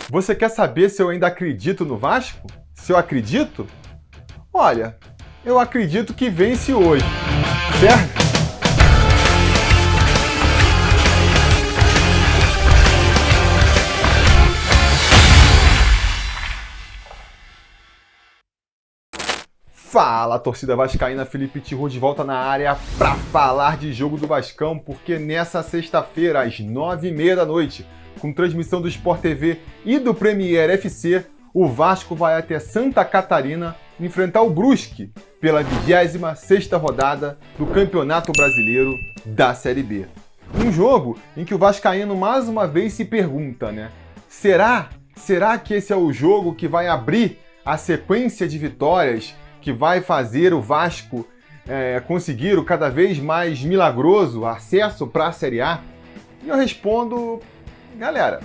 Você quer saber se eu ainda acredito no Vasco? Se eu acredito? Olha, eu acredito que vence hoje, certo? Fala, torcida vascaína, Felipe Tiru de volta na área para falar de jogo do Vascão, porque nessa sexta-feira, às 9h30 da noite, com transmissão do Sport TV e do Premier FC, o Vasco vai até Santa Catarina enfrentar o Brusque pela 26ª rodada do Campeonato Brasileiro da Série B. Um jogo em que o vascaíno mais uma vez se pergunta, né? Será que esse é o jogo que vai abrir a sequência de vitórias que vai fazer o Vasco conseguir o cada vez mais milagroso acesso para a Série A? E eu respondo, galera,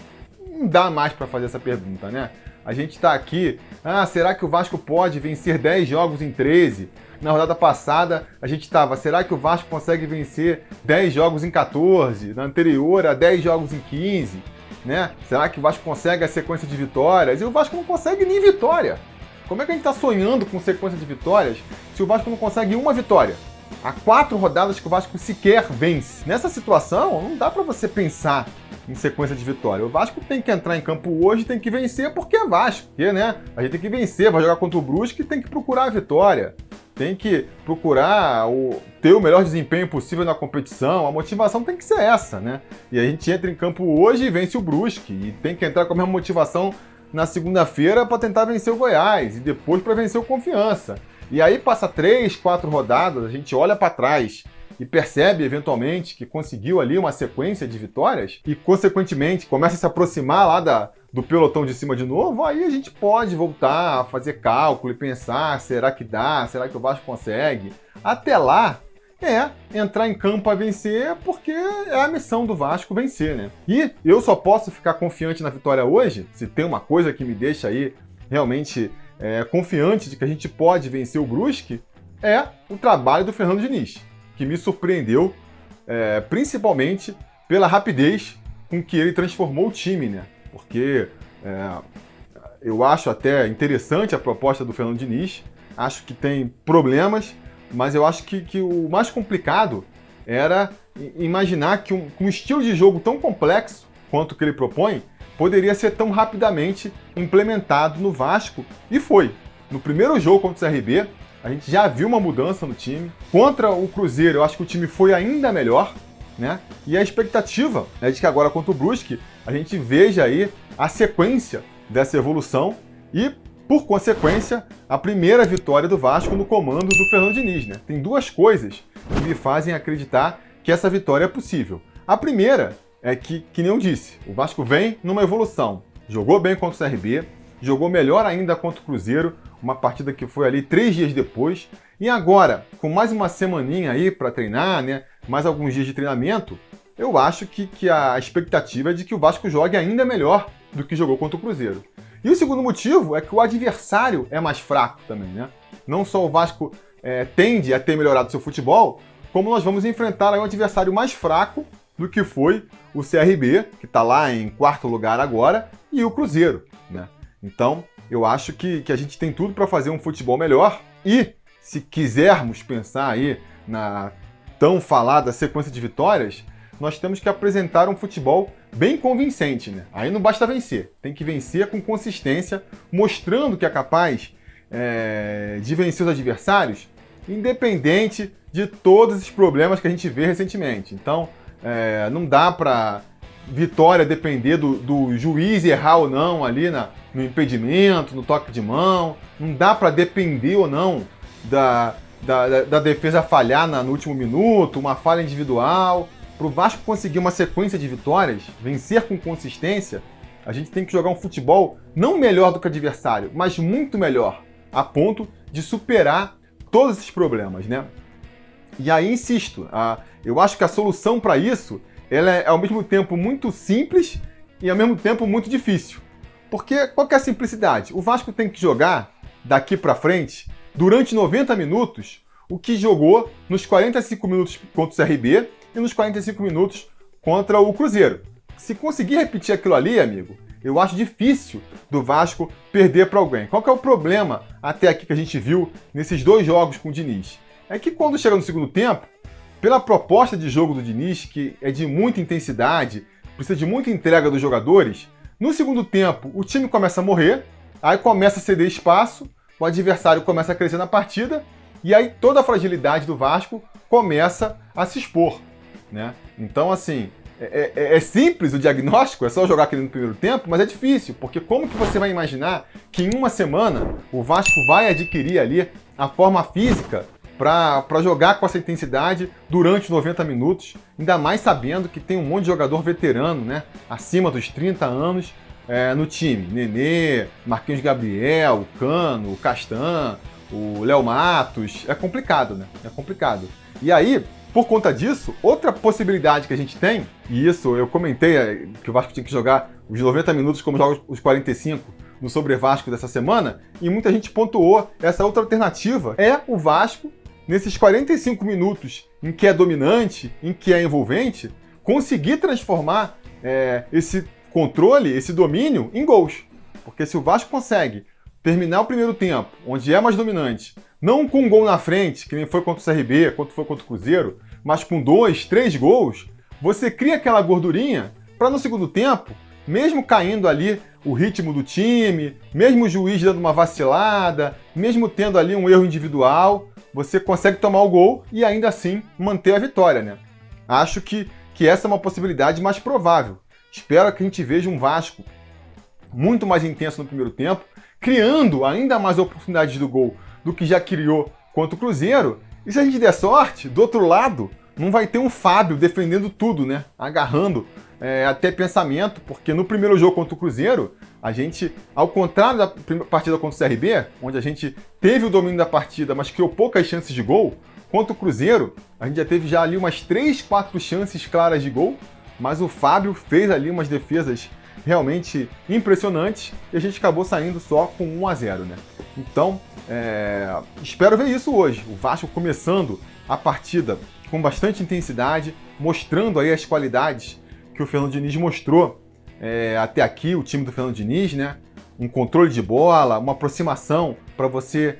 não dá mais para fazer essa pergunta, né? A gente está aqui, será que o Vasco pode vencer 10 jogos em 13? Na rodada passada a gente estava, será que o Vasco consegue vencer 10 jogos em 14? Na anterior a 10 jogos em 15? Né? Será que o Vasco consegue a sequência de vitórias? E o Vasco não consegue nem vitória. Como é que a gente está sonhando com sequência de vitórias se o Vasco não consegue uma vitória? Há 4 rodadas que o Vasco sequer vence. Nessa situação, não dá para você pensar em sequência de vitória. O Vasco tem que entrar em campo hoje, tem que vencer porque é Vasco. Porque, né? A gente tem que vencer, vai jogar contra o Brusque e tem que procurar a vitória. Tem que procurar ter o melhor desempenho possível na competição. A motivação tem que ser essa, né? E a gente entra em campo hoje e vence o Brusque. E tem que entrar com a mesma motivação na segunda-feira para tentar vencer o Goiás e depois para vencer o Confiança. E aí passa 3, 4 rodadas, a gente olha para trás e percebe eventualmente que conseguiu ali uma sequência de vitórias e consequentemente começa a se aproximar lá do pelotão de cima de novo, aí a gente pode voltar a fazer cálculo e pensar, será que dá? Será que o Vasco consegue? Até lá, entrar em campo a vencer, porque é a missão do Vasco vencer, né? E eu só posso ficar confiante na vitória hoje, se tem uma coisa que me deixa aí realmente confiante de que a gente pode vencer o Brusque, é o trabalho do Fernando Diniz, que me surpreendeu, principalmente pela rapidez com que ele transformou o time, né? Porque eu acho até interessante a proposta do Fernando Diniz, acho que tem problemas, mas eu acho que o mais complicado era imaginar que um estilo de jogo tão complexo quanto o que ele propõe poderia ser tão rapidamente implementado no Vasco. E foi. No primeiro jogo contra o CRB, a gente já viu uma mudança no time. Contra o Cruzeiro, eu acho que o time foi ainda melhor, né? E a expectativa é de que agora contra o Brusque a gente veja aí a sequência dessa evolução e, por consequência, a primeira vitória do Vasco no comando do Fernando Diniz, né? Tem duas coisas que me fazem acreditar que essa vitória é possível. A primeira é que nem eu disse, o Vasco vem numa evolução. Jogou bem contra o CRB, jogou melhor ainda contra o Cruzeiro, uma partida que foi ali 3 dias depois. E agora, com mais uma semaninha aí para treinar, né? Mais alguns dias de treinamento, eu acho que a expectativa é de que o Vasco jogue ainda melhor do que jogou contra o Cruzeiro. E o segundo motivo é que o adversário é mais fraco também, né? Não só o Vasco tende a ter melhorado seu futebol, como nós vamos enfrentar aí um adversário mais fraco do que foi o CRB, que está lá em 4º lugar agora, e o Cruzeiro, né? Então, eu acho que a gente tem tudo para fazer um futebol melhor e, se quisermos pensar aí na tão falada sequência de vitórias, nós temos que apresentar um futebol bem convincente, né? Aí não basta vencer, tem que vencer com consistência, mostrando que é capaz de vencer os adversários, independente de todos esses problemas que a gente vê recentemente. Então, não dá para vitória depender do juiz errar ou não ali no impedimento, no toque de mão, não dá para depender ou não da defesa falhar no último minuto, uma falha individual. Para o Vasco conseguir uma sequência de vitórias, vencer com consistência, a gente tem que jogar um futebol não melhor do que o adversário, mas muito melhor, a ponto de superar todos esses problemas, né? E aí, insisto, eu acho que a solução para isso ela é ao mesmo tempo muito simples e ao mesmo tempo muito difícil. Porque qual que é a simplicidade? O Vasco tem que jogar daqui para frente, durante 90 minutos, o que jogou nos 45 minutos contra o CRB e nos 45 minutos contra o Cruzeiro. Se conseguir repetir aquilo ali, amigo, Eu acho difícil do Vasco perder para alguém. Qual que é o problema até aqui que a gente viu nesses 2 jogos com o Diniz? É que quando chega no segundo tempo, pela proposta de jogo do Diniz, que é de muita intensidade, precisa de muita entrega dos jogadores, no segundo tempo o time começa a morrer, aí começa a ceder espaço, o adversário começa a crescer na partida, e aí toda a fragilidade do Vasco começa a se expor, né? Então, assim, é simples o diagnóstico, é só jogar aquele no primeiro tempo, mas é difícil, porque como que você vai imaginar que em uma semana o Vasco vai adquirir ali a forma física para jogar com essa intensidade durante os 90 minutos, ainda mais sabendo que tem um monte de jogador veterano, né, acima dos 30 anos no time. Nenê, Marquinhos Gabriel, o Cano, o Castan, o Léo Matos. É complicado, né? É complicado. E aí, por conta disso, outra possibilidade que a gente tem, e isso eu comentei que o Vasco tinha que jogar os 90 minutos como joga os 45 no Sobre Vasco dessa semana, e muita gente pontuou essa outra alternativa, é o Vasco, nesses 45 minutos em que é dominante, em que é envolvente, conseguir transformar esse controle, esse domínio, em gols. Porque se o Vasco consegue terminar o primeiro tempo, onde é mais dominante, não com um gol na frente, que nem foi contra o CRB, quanto foi contra o Cruzeiro, mas com 2, 3 gols, você cria aquela gordurinha para no segundo tempo, mesmo caindo ali o ritmo do time, mesmo o juiz dando uma vacilada, mesmo tendo ali um erro individual, você consegue tomar o gol e ainda assim manter a vitória, né? Acho que essa é uma possibilidade mais provável. Espero que a gente veja um Vasco muito mais intenso no primeiro tempo, criando ainda mais oportunidades do gol do que já criou contra o Cruzeiro. E se a gente der sorte, do outro lado, não vai ter um Fábio defendendo tudo, né? Agarrando até pensamento, porque no primeiro jogo contra o Cruzeiro, a gente, ao contrário da primeira partida contra o CRB, onde a gente teve o domínio da partida, mas criou poucas chances de gol, contra o Cruzeiro, a gente já teve ali umas 3, 4 chances claras de gol, mas o Fábio fez ali umas defesas realmente impressionantes e a gente acabou saindo só com 1-0, né? Então, espero ver isso hoje. O Vasco começando a partida com bastante intensidade, mostrando aí as qualidades que o Fernando Diniz mostrou até aqui, o time do Fernando Diniz, né? Um controle de bola, uma aproximação para você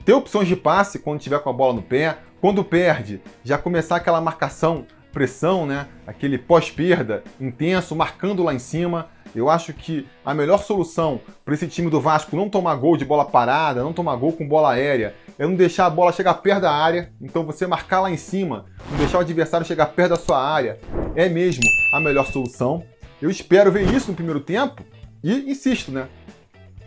ter opções de passe quando tiver com a bola no pé. Quando perde, já começar aquela marcação, pressão, né? Aquele pós-perda intenso, marcando lá em cima. Eu acho que a melhor solução para esse time do Vasco não tomar gol de bola parada, não tomar gol com bola aérea, é não deixar a bola chegar perto da área. Então você marcar lá em cima, não deixar o adversário chegar perto da sua área, é mesmo a melhor solução. Eu espero ver isso no primeiro tempo e insisto, né?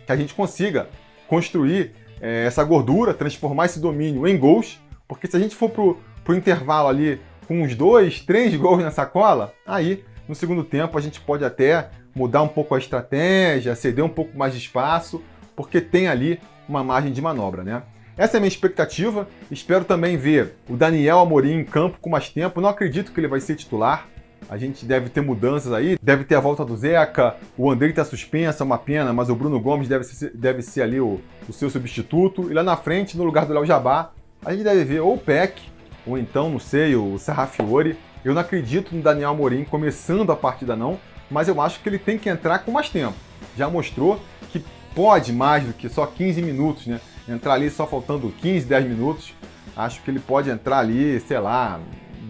Que a gente consiga construir essa gordura, transformar esse domínio em gols, porque se a gente for pro intervalo ali com uns 2, 3 gols na sacola, aí no segundo tempo a gente pode até mudar um pouco a estratégia, ceder um pouco mais de espaço, porque tem ali uma margem de manobra, né? Essa é a minha expectativa. Espero também ver o Daniel Amorim em campo com mais tempo. Não acredito que ele vai ser titular. A gente deve ter mudanças aí, deve ter a volta do Zeca, o Andrei está suspenso, é uma pena, mas o Bruno Gomes deve ser ali o seu substituto. E lá na frente, no lugar do Léo Jabá, a gente deve ver ou o Peck, ou então, não sei, o Serrafiori. Eu não acredito no Daniel Amorim começando a partida não, mas eu acho que ele tem que entrar com mais tempo. Já mostrou que pode mais do que só 15 minutos, né? Entrar ali só faltando 15, 10 minutos. Acho que ele pode entrar ali, sei lá,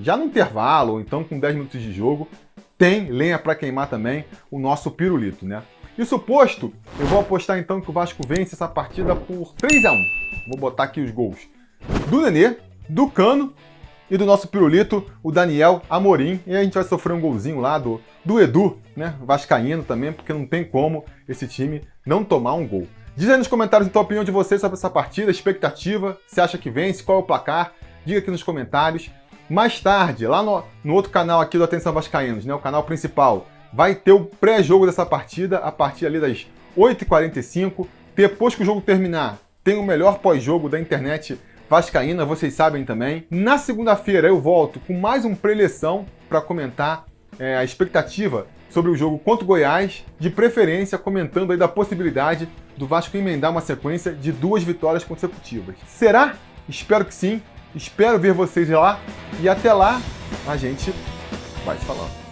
já no intervalo, ou então com 10 minutos de jogo. Tem lenha para queimar também o nosso pirulito, né? Isso posto, eu vou apostar então que o Vasco vence essa partida por 3-1. Vou botar aqui os gols do Nenê, do Cano e do nosso pirulito, o Daniel Amorim. E a gente vai sofrer um golzinho lá do Edu, né? Vascaíno também, porque não tem como esse time não tomar um gol. Diz aí nos comentários então a opinião de vocês sobre essa partida, expectativa, se acha que vence, qual é o placar, diga aqui nos comentários. Mais tarde, lá no outro canal aqui do Atenção Vascaínos, né, o canal principal, vai ter o pré-jogo dessa partida a partir ali das 8h45. Depois que o jogo terminar, tem o melhor pós-jogo da internet vascaína, vocês sabem também. Na segunda-feira eu volto com mais um pré-eleição para comentar a expectativa sobre o jogo contra o Goiás, de preferência comentando aí da possibilidade do Vasco emendar uma sequência de 2 vitórias consecutivas. Será? Espero que sim. Espero ver vocês lá e até lá a gente vai se falando.